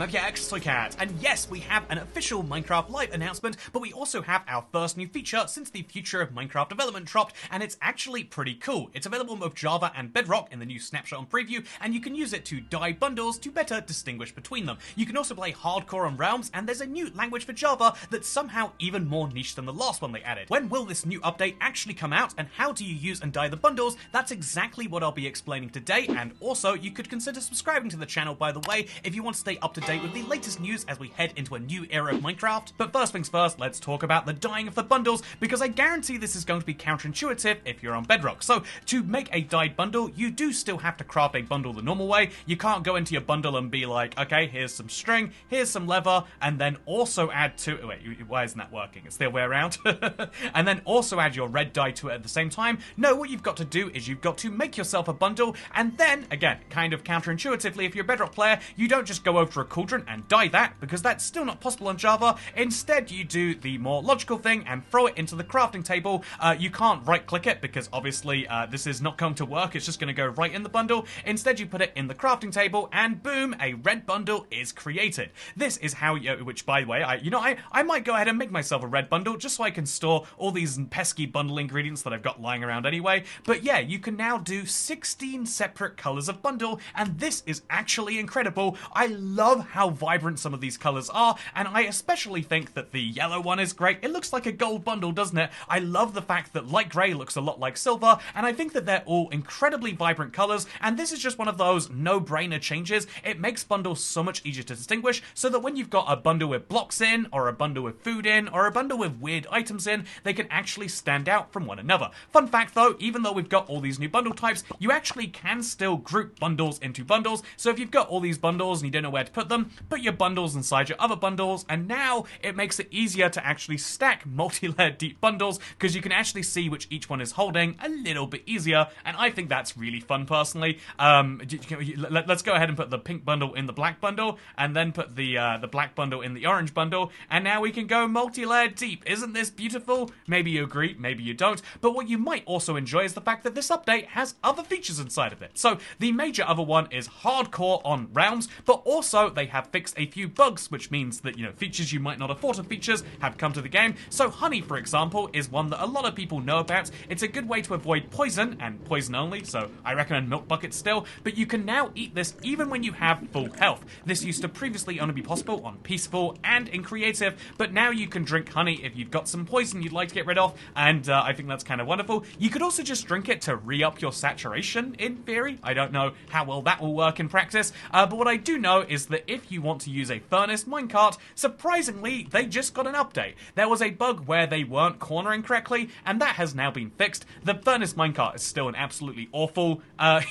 IBX2Cat, and yes, we have an official Minecraft Live announcement, but we also have our first new feature since the Future of Minecraft development dropped, and it's actually pretty cool. It's available in both Java and Bedrock in the new snapshot on preview, and you can use it to dye bundles to better distinguish between them. You can also play hardcore on realms, and there's a new language for Java that's somehow even more niche than the last one they added. When will this new update actually come out, and how do you use and dye the bundles? That's exactly what I'll be explaining today, and also you could consider subscribing to the channel, by the way, if you want to stay up to date with the latest news as we head into a new era of Minecraft. But first things first, let's talk about the dyeing of the bundles, because I guarantee this is going to be counterintuitive if you're on Bedrock. So to make a dyed bundle, you do still have to craft a bundle the normal way. You can't go into your bundle and be like, okay, here's some string, here's some leather, and then also add to, wait, why isn't that working? It's the other way around. And then also add your red dye to it at the same time. No, what you've got to do is you've got to make yourself a bundle, and then, again, kind of counterintuitively, if you're a Bedrock player, you don't just go over to a cauldron and dye that, because that's still not possible on Java. Instead, you do the more logical thing and throw it into the crafting table. You can't right-click it, because obviously this is not going to work. It's just going to go right in the bundle. Instead, you put it in the crafting table, and boom, a red bundle is created. This is how you, which by the way, I might go ahead and make myself a red bundle, just so I can store all these pesky bundle ingredients that I've got lying around anyway. But yeah, you can now do 16 separate colors of bundle, and this is actually incredible. I love how vibrant some of these colors are, and I especially think that the yellow one is great. It looks like a gold bundle, doesn't it? I love the fact that light gray looks a lot like silver, and I think that they're all incredibly vibrant colors, and this is just one of those no-brainer changes. It makes bundles so much easier to distinguish, so that when you've got a bundle with blocks in, or a bundle with food in, or a bundle with weird items in, they can actually stand out from one another. Fun fact though, even though we've got all these new bundle types, you actually can still group bundles into bundles. So if you've got all these bundles and you don't know where to put them, put your bundles inside your other bundles, and now it makes it easier to actually stack multi-layered deep bundles, because you can actually see which each one is holding a little bit easier, and I think that's really fun personally. Let's go ahead and put the pink bundle in the black bundle, and then put the black bundle in the orange bundle, and now we can go multi-layered deep. Isn't this beautiful? Maybe you agree, maybe you don't, but what you might also enjoy is the fact that this update has other features inside of it. So the major other one is hardcore on realms, but also they have fixed a few bugs, which means that, you know, features you might not have thought of features have come to the game. So honey, for example, is one that a lot of people know about. It's a good way to avoid poison, and poison only, so I recommend milk buckets still, but you can now eat this even when you have full health. This used to previously only be possible on peaceful and in creative, but now you can drink honey if you've got some poison you'd like to get rid of, and I think that's kind of wonderful. You could also just drink it to re-up your saturation, in theory. I don't know how well that will work in practice, but what I do know is that if you want to use a furnace minecart, surprisingly, they just got an update. There was a bug where they weren't cornering correctly, and that has now been fixed. The furnace minecart is still an absolutely awful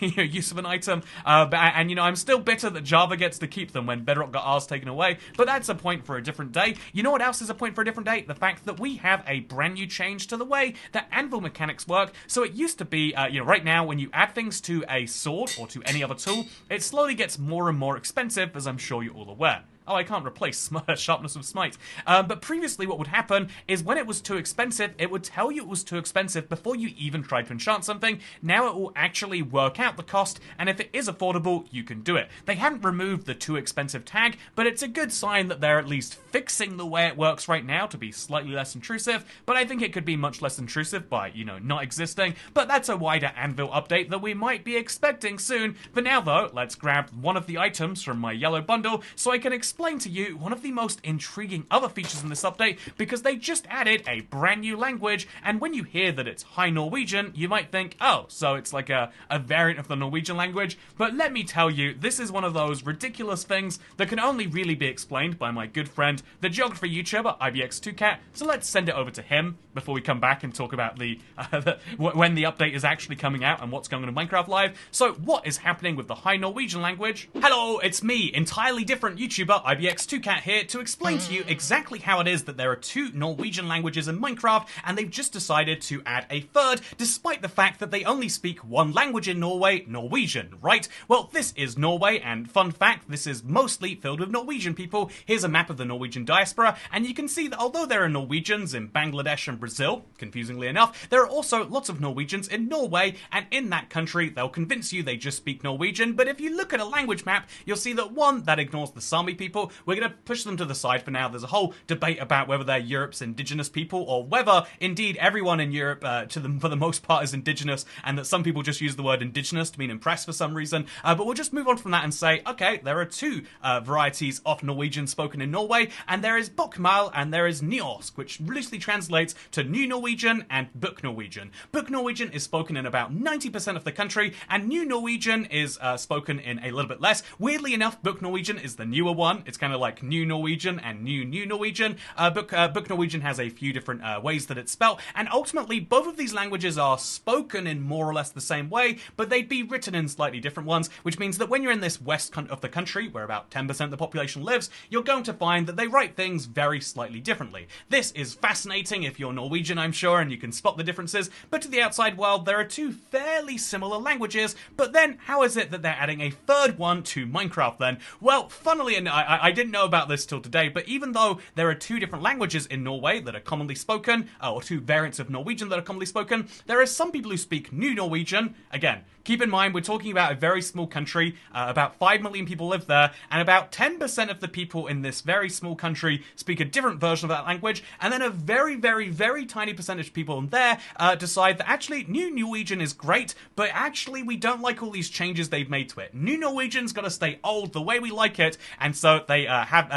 use of an item, and you know, I'm still bitter that Java gets to keep them when Bedrock got ours taken away, but that's a point for a different day. You know what else is a point for a different day? The fact that we have a brand new change to the way that anvil mechanics work. So it used to be, you know, right now when you add things to a sword or to any other tool, it slowly gets more and more expensive, as I'm sure you're all aware. Oh, I can't replace sharpness with smite. But previously what would happen is when it was too expensive, it would tell you it was too expensive before you even tried to enchant something. Now it will actually work out the cost, and if it is affordable, you can do it. They haven't removed the too expensive tag, but it's a good sign that they're at least fixing the way it works right now to be slightly less intrusive, but I think it could be much less intrusive by, you know, not existing. But that's a wider anvil update that we might be expecting soon. For now though, let's grab one of the items from my yellow bundle so I can explain to you one of the most intriguing other features in this update, because they just added a brand new language, and when you hear that it's High Norwegian, you might think, oh, so it's like a variant of the Norwegian language, but let me tell you, this is one of those ridiculous things that can only really be explained by my good friend, the geography YouTuber IBX2Cat, so let's send it over to him before we come back and talk about when the update is actually coming out and what's going on in Minecraft Live. So what is happening with the High Norwegian language? Hello, it's me, entirely different YouTuber IBX2Cat here, to explain to you exactly how it is that there are two Norwegian languages in Minecraft, and they've just decided to add a third, despite the fact that they only speak one language in Norway, Norwegian, right? Well, this is Norway, and fun fact, this is mostly filled with Norwegian people. Here's a map of the Norwegian diaspora, and you can see that although there are Norwegians in Bangladesh and Brazil, confusingly enough, there are also lots of Norwegians in Norway, and in that country, they'll convince you they just speak Norwegian, but if you look at a language map, you'll see that one, that ignores the Sami people, people. We're going to push them to the side for now. There's a whole debate about whether they're Europe's indigenous people or whether indeed everyone in Europe for the most part is indigenous, and that some people just use the word indigenous to mean impressed for some reason. But we'll just move on from that and say, okay, there are two varieties of Norwegian spoken in Norway, and there is Bokmål and there is Nynorsk, which loosely translates to New Norwegian and Book Norwegian. Book Norwegian is spoken in about 90% of the country, and New Norwegian is spoken in a little bit less. Weirdly enough, Book Norwegian is the newer one. It's kind of like New Norwegian and New Norwegian. Book Norwegian has a few different ways that it's spelled, and ultimately both of these languages are spoken in more or less the same way, but they'd be written in slightly different ones, which means that when you're in this west of the country, where about 10% of the population lives, you're going to find that they write things very slightly differently. This is fascinating if you're Norwegian, I'm sure, and you can spot the differences, but to the outside world, there are two fairly similar languages, but then how is it that they're adding a third one to Minecraft then? Well, funnily enough, I didn't know about this till today, but even though there are two different languages in Norway that are commonly spoken, or two variants of Norwegian that are commonly spoken, there are some people who speak New Norwegian. Again, keep in mind, we're talking about a very small country, about 5 million people live there, and about 10% of the people in this very small country speak a different version of that language, and then a very, very, very tiny percentage of people in there decide that actually New Norwegian is great, but actually we don't like all these changes they've made to it. New Norwegian's got to stay old the way we like it, and so they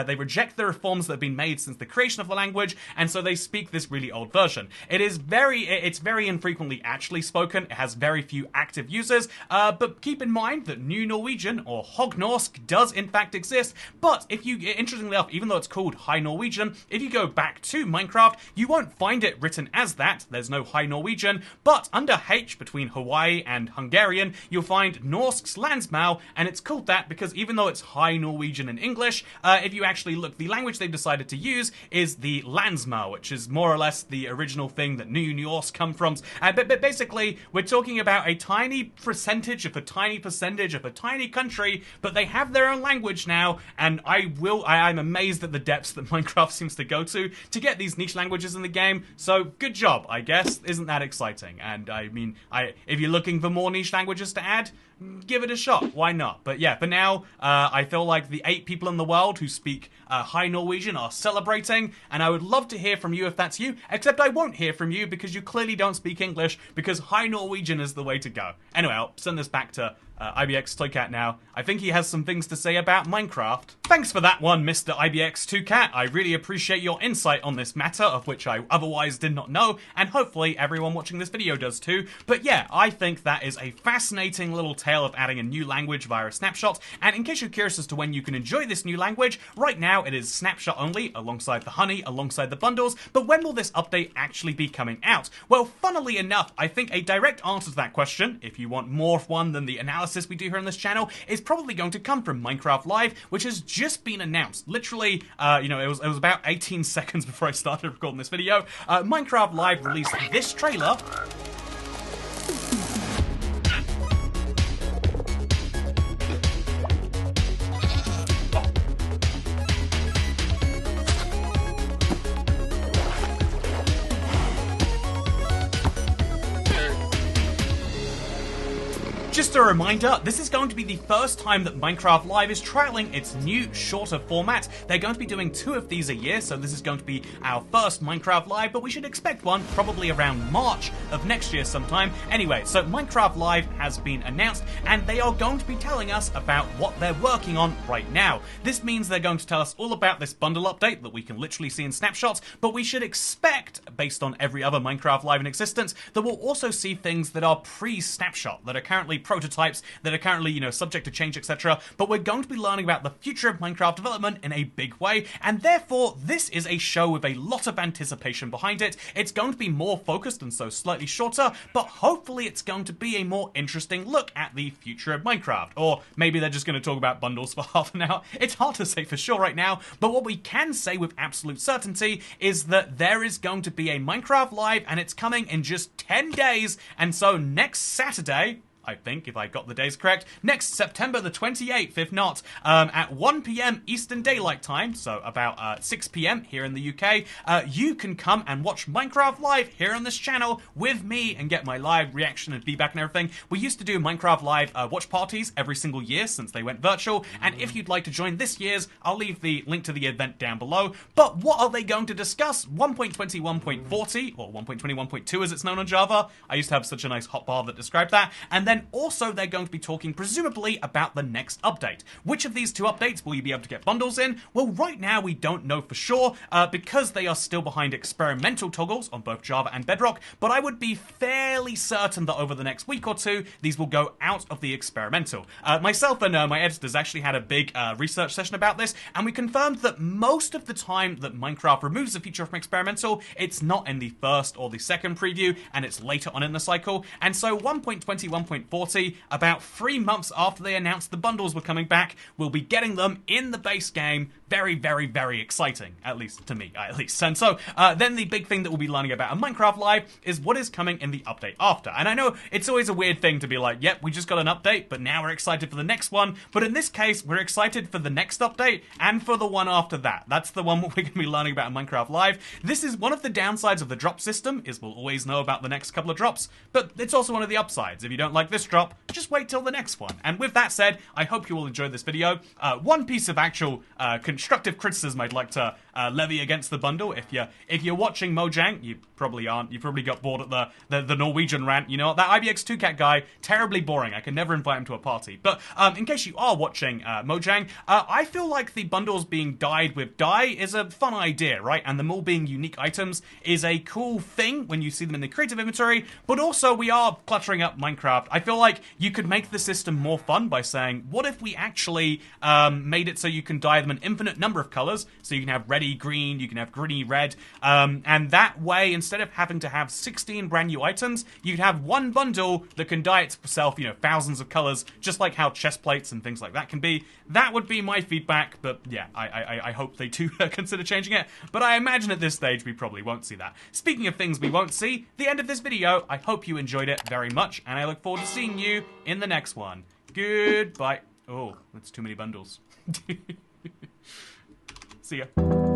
they reject the reforms that have been made since the creation of the language, and so they speak this really old version. It's very infrequently actually spoken. It has very few active users, but keep in mind that New Norwegian, or Hognorsk, does in fact exist, but if you, interestingly enough, even though it's called High Norwegian, if you go back to Minecraft, you won't find it written as that. There's no High Norwegian, but under H, between Hawaii and Hungarian, you'll find Norsk's Landsmål, and it's called that because even though it's High Norwegian in English, if you actually look, the language they've decided to use is the Landsmål, which is more or less the original thing that New Norsk come from. But basically, we're talking about a tiny percentage of a tiny country, but they have their own language now, and I'm amazed at the depths that Minecraft seems to go to get these niche languages in the game, so good job, I guess. Isn't that exciting? And I mean, if you're looking for more niche languages to add, give it a shot. Why not? But yeah, for now, I feel like the 8 people in the world who speak High Norwegian are celebrating, and I would love to hear from you if that's you, except I won't hear from you because you clearly don't speak English, because High Norwegian is the way to go. Anyway, I'll send this back to IBX Toycat now. I think he has some things to say about Minecraft. Thanks for that one, Mr. IBX Toycat. I really appreciate your insight on this matter, of which I otherwise did not know, and hopefully everyone watching this video does too. But yeah, I think that is a fascinating little tale of adding a new language via a snapshot, and in case you're curious as to when you can enjoy this new language, right now it is snapshot only, alongside the honey, alongside the bundles, but when will this update actually be coming out? Well, funnily enough, I think a direct answer to that question, if you want more of one than the analysis we do here on this channel, is probably going to come from Minecraft Live, which has just been announced. Literally, it was about 18 seconds before I started recording this video. Minecraft Live released this trailer. Just a reminder, this is going to be the first time that Minecraft Live is trialing its new, shorter format. They're going to be doing 2 of these a year, so this is going to be our first Minecraft Live, but we should expect one probably around March of next year sometime. Anyway, so Minecraft Live has been announced, and they are going to be telling us about what they're working on right now. This means they're going to tell us all about this bundle update that we can literally see in snapshots, but we should expect, based on every other Minecraft Live in existence, that we'll also see things that are pre-snapshot, that are currently prototypes, that are currently, subject to change, etc. But we're going to be learning about the future of Minecraft development in a big way, and therefore this is a show with a lot of anticipation behind it. It's going to be more focused and so slightly shorter, but hopefully it's going to be a more interesting look at the future of Minecraft. Or maybe they're just going to talk about bundles for half an hour. It's hard to say for sure right now, but what we can say with absolute certainty is that there is going to be a Minecraft Live, and it's coming in just 10 days, and so next Saturday, I think, if I got the days correct, next September the 28th, if not, at 1 p.m. Eastern Daylight Time, so about 6 p.m. here in the UK, you can come and watch Minecraft Live here on this channel with me and get my live reaction and feedback and everything. We used to do Minecraft Live watch parties every single year since they went virtual, and if you'd like to join this year's, I'll leave the link to the event down below. But what are they going to discuss? 1.21.40, or 1.21.2 as it's known on Java. I used to have such a nice hotbar that described that. And then also they're going to be talking presumably about the next update. Which of these two updates will you be able to get bundles in? Well, right now we don't know for sure because they are still behind experimental toggles on both Java and Bedrock, but I would be fairly certain that over the next week or two, these will go out of the experimental. Myself and my editors actually had a big research session about this, and we confirmed that most of the time that Minecraft removes a feature from experimental, it's not in the first or the second preview, and it's later on in the cycle. And so 1.20, about 3 months after they announced the bundles were coming back, we'll be getting them in the base game. Very, very, very exciting, at least to me, at least. And so then the big thing that we'll be learning about on Minecraft Live is what is coming in the update after. And I know it's always a weird thing to be like, yep, we just got an update, but now we're excited for the next one. But in this case, we're excited for the next update and for the one after that. That's the one we're going to be learning about in Minecraft Live. This is one of the downsides of the drop system, is we'll always know about the next couple of drops, but it's also one of the upsides. If you don't like this drop, just wait till the next one. And with that said, I hope you all enjoyed this video. One piece of actual constructive criticism I'd like to levy against the bundle. If you're watching Mojang, you probably aren't. You probably got bored at the Norwegian rant. You know what? That IBX2Cat guy, terribly boring. I can never invite him to a party. But in case you are watching Mojang, I feel like the bundles being dyed with dye is a fun idea, right? And them all being unique items is a cool thing when you see them in the creative inventory. But also, we are cluttering up Minecraft. I feel like you could make the system more fun by saying, what if we actually made it so you can dye them an infinite number of colors? So you can have reddy green, you can have greeny red, and that way, instead of having to have 16 brand new items, you'd have one bundle that can dye itself, you know, thousands of colors, just like how chest plates and things like that can be. That would be my feedback, but yeah, I hope they do consider changing it, but I imagine at this stage we probably won't see that. Speaking of things we won't see, the end of this video, I hope you enjoyed it very much, and I look forward to seeing you in the next one. Goodbye. Oh, that's too many bundles. See ya.